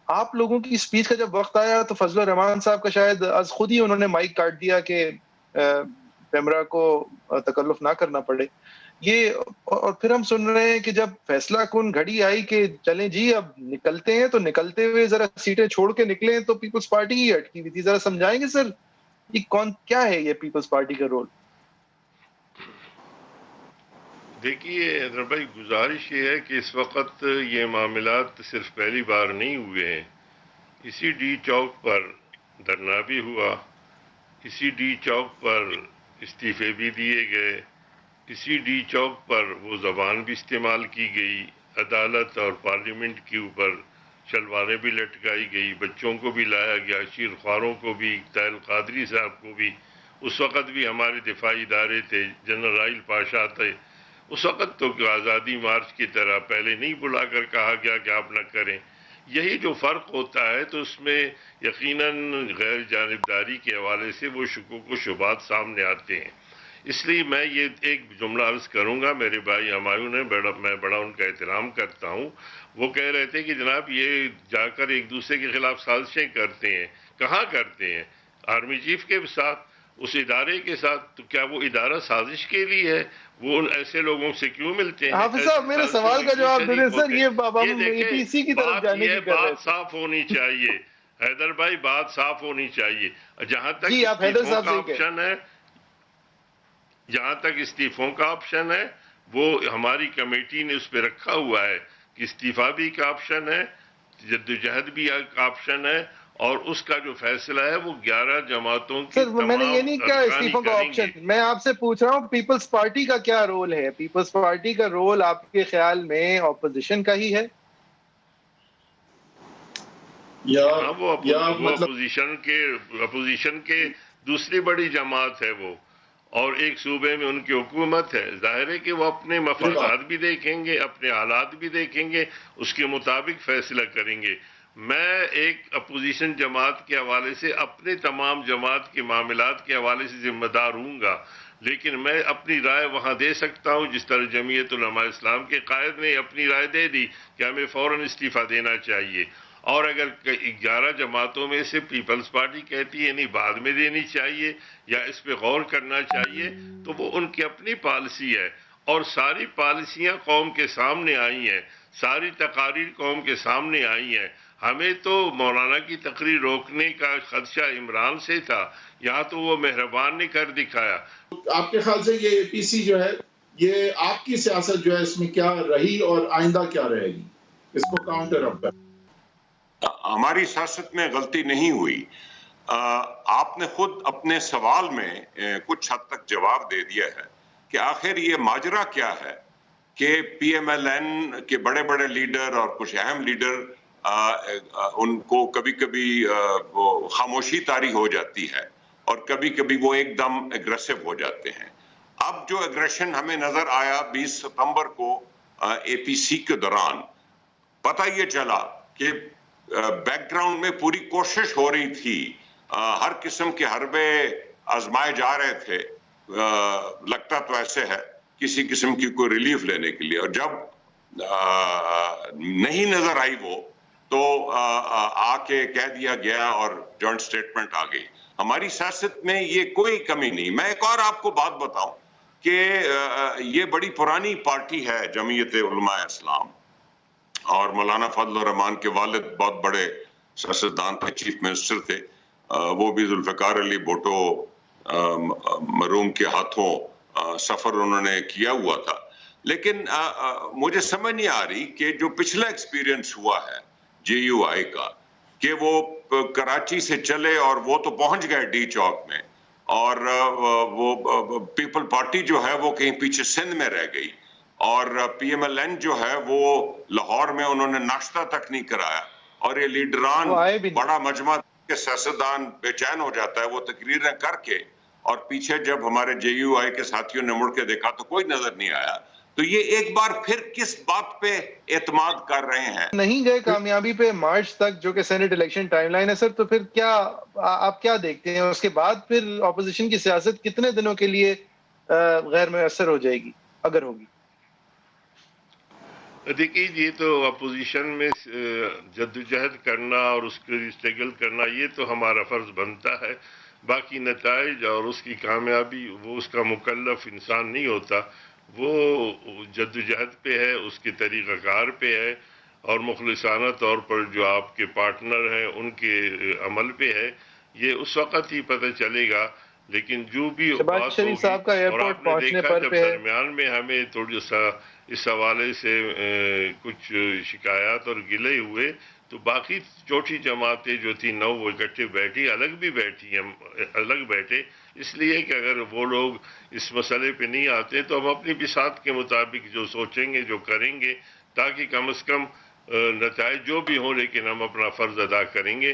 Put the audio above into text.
آپ لوگوں کی اسپیچ کا جب وقت آیا تو فضل الرحمان صاحب کا شاید از خود ہی انہوں نے مائک کاٹ دیا کہ پیمرا کو تکلف نہ کرنا پڑے. یہ اور پھر ہم سن رہے ہیں کہ جب فیصلہ کن گھڑی آئی کہ چلیں جی اب نکلتے ہیں، تو نکلتے ہوئے ذرا سیٹیں چھوڑ کے نکلے تو پیپلز پارٹی ہی اٹکی ہوئی تھی. ذرا سمجھائیں گے سر یہ کیا ہے یہ پیپلز پارٹی کا رول؟ دیکھیے حیدر بھائی، گزارش یہ ہے کہ اس وقت یہ معاملات صرف پہلی بار نہیں ہوئے ہیں. اسی ڈی چوک پر دھرنا بھی ہوا، اسی ڈی چوک پر استعفے بھی دیے گئے، اسی ڈی چوک پر وہ زبان بھی استعمال کی گئی، عدالت اور پارلیمنٹ کے اوپر شلواریں بھی لٹکائی گئی، بچوں کو بھی لایا گیا، شیرخواروں کو بھی، طاہر القادری صاحب کو بھی. اس وقت بھی ہمارے دفاعی ادارے تھے، جنرل رائل پاشا تھے. اس وقت تو آزادی مارچ کی طرح پہلے نہیں بلا کر کہا گیا کہ آپ نہ کریں. یہی جو فرق ہوتا ہے تو اس میں یقیناً غیر جانبداری کے حوالے سے وہ شکوک و شبہات سامنے آتے ہیں. اس لیے میں یہ ایک جملہ عرض کروں گا. میرے بھائی ہمایوں نے میں بڑا ان کا احترام کرتا ہوں، وہ کہہ رہے تھے کہ جناب یہ جا کر ایک دوسرے کے خلاف سازشیں کرتے ہیں. کہاں کرتے ہیں؟ آرمی چیف کے ساتھ، اس ادارے کے ساتھ. تو کیا وہ ادارہ سازش کے لیے ہے؟ وہ ان ایسے لوگوں سے کیوں ملتے ہیں؟ حافظ صاحب میرے سوال کا جواب دے دیں سر. یہ ہم اے دیکھیں، پی سی کی طرف جانے کی کر رہے بات تھے. صاف ہونی چاہیے حیدر بھائی، بات صاف ہونی چاہیے. جہاں تک جی آپ حیدر استعفوں صاحب کا سے ہی کہیں. آپشن ہے، جہاں تک استعفوں کا آپشن ہے، وہ ہماری کمیٹی نے اس پہ رکھا ہوا ہے کہ استعفا بھی ایک آپشن ہے، جدوجہد بھی ایک آپشن ہے، اور اس کا جو فیصلہ ہے وہ 11 جماعتوں کی سر میں نے یہ تمام نہیں کہا ارکان ہی استعفوں کا کریں آپشن، گے. میں آپ سے پوچھ رہا ہوں پیپلز پارٹی کا کیا رول ہے؟ پیپلز پارٹی کا رول آپ کے خیال میں اپوزیشن کا ہی ہے ہاں، وہ مطلب اپوزیشن کے دوسری بڑی جماعت ہے وہ، اور ایک صوبے میں ان کی حکومت ہے. ظاہر ہے کہ وہ اپنے مفادات بھی دیکھیں گے، اپنے حالات بھی دیکھیں گے، اس کے مطابق فیصلہ کریں گے. میں ایک اپوزیشن جماعت کے حوالے سے اپنے تمام جماعت کے معاملات کے حوالے سے ذمہ دار ہوں گا، لیکن میں اپنی رائے وہاں دے سکتا ہوں جس طرح جمعیت علماء اسلام کے قائد نے اپنی رائے دے دی کہ ہمیں فوراً استعفیٰ دینا چاہیے. اور اگر 11 جماعتوں میں سے پیپلز پارٹی کہتی ہے نہیں بعد میں دینی چاہیے یا اس پہ غور کرنا چاہیے، تو وہ ان کی اپنی پالیسی ہے. اور ساری پالیسیاں قوم کے سامنے آئی ہیں، ساری تقاریر قوم کے سامنے آئی ہیں. ہمیں تو مولانا کی تقریر روکنے کا خدشہ عمران سے تھا، یہاں تو وہ مہربان نے کر دکھایا. آپ کے خیال سے یہ اے پی سی جو ہے، یہ آپ کی سیاست جو ہے اس میں کیا رہی اور آئندہ کیا رہے گی اس کو کاؤنٹر اپ کر؟ ہماری سیاست میں غلطی نہیں ہوئی. آپ نے خود اپنے سوال میں کچھ حد تک جواب دے دیا ہے کہ آخر یہ ماجرا کیا ہے کہ پی ایم ایل این کے بڑے بڑے لیڈر اور کچھ اہم لیڈر ان کو کبھی کبھی خاموشی طاری ہو جاتی ہے اور کبھی کبھی وہ ایک دم اگریسو ہو جاتے ہیں. اب جو اگریشن ہمیں نظر آیا 20 ستمبر کو اے پی سی کے دوران، پتہ یہ چلا کہ بیک گراؤنڈ میں پوری کوشش ہو رہی تھی، ہر قسم کے حربے آزمائے جا رہے تھے. لگتا تو ایسے ہے کسی قسم کی کوئی ریلیف لینے کے لیے، اور جب نہیں نظر آئی وہ تو آ کے کہہ دیا گیا اور جوائنٹ سٹیٹمنٹ آ گئی. ہماری سیاست میں یہ کوئی کمی نہیں. میں ایک اور آپ کو بات بتاؤں کہ یہ بڑی پرانی پارٹی ہے جمعیت علماء اسلام، اور مولانا فضل الرحمان کے والد بہت بڑے سیاستدان تھے، چیف منسٹر تھے. وہ بھی ذوالفقار علی بھٹو مرحوم کے ہاتھوں سفر انہوں نے کیا ہوا تھا. لیکن مجھے سمجھ نہیں آ رہی کہ جو پچھلا ایکسپیرینس ہوا ہے جے یو آئی کا، کہ وہ کراچی سے چلے اور وہ تو پہنچ گئے ڈی چوک میں، اور وہ پیپل پارٹی جو ہے وہ کہیں پیچھے سندھ میں رہ گئی، اور پی ایم ایل این جو ہے وہ لاہور میں انہوں نے ناشتہ تک نہیں کرایا. اور یہ لیڈران وہ آئے بھی نہیں. بڑا مجمع کے سیاستدان بے چین ہو جاتا ہے وہ تقریریں کر کے، اور پیچھے جب ہمارے جے یو آئی کے ساتھیوں نے مڑ کے دیکھا تو کوئی نظر نہیں آیا. تو یہ ایک بار پھر کس بات پہ اعتماد کر رہے ہیں؟ نہیں گئے کامیابی پہ مارچ تک جو کہ سینٹ الیکشن ٹائم لائن ہے سر. تو پھر کیا آپ کیا دیکھتے ہیں اس کے بعد پھر اپوزیشن کی سیاست کتنے دنوں کے لیے غیر میسر ہو جائے گی اگر ہوگی؟ دیکھیے یہ تو اپوزیشن میں جدوجہد کرنا اور اس کے اسٹرگل کرنا یہ تو ہمارا فرض بنتا ہے. باقی نتائج اور اس کی کامیابی وہ اس کا مکلف انسان نہیں ہوتا، وہ جدوجہد پہ ہے، اس کے طریقہ کار پہ ہے اور مخلصانہ طور پر جو آپ کے پارٹنر ہیں ان کے عمل پہ ہے. یہ اس وقت ہی پتہ چلے گا. لیکن جو بھی شہباز بات شریف ہوگی، صاحب کا اور ایئرپورٹ آپ نے پہنچنے دیکھا پر جب پہ ہے. درمیان میں ہمیں تھوڑی سا اس حوالے سے کچھ شکایات اور گلے ہوئے، تو باقی چوٹھی جماعتیں جو تھی 9 وہ اکٹھے بیٹھی، الگ بیٹھے، اس لیے کہ اگر وہ لوگ اس مسئلے پہ نہیں آتے تو ہم اپنی بساط کے مطابق جو سوچیں گے، جو کریں گے، تاکہ کم از کم نتائج جو بھی ہوں لیکن ہم اپنا فرض ادا کریں گے.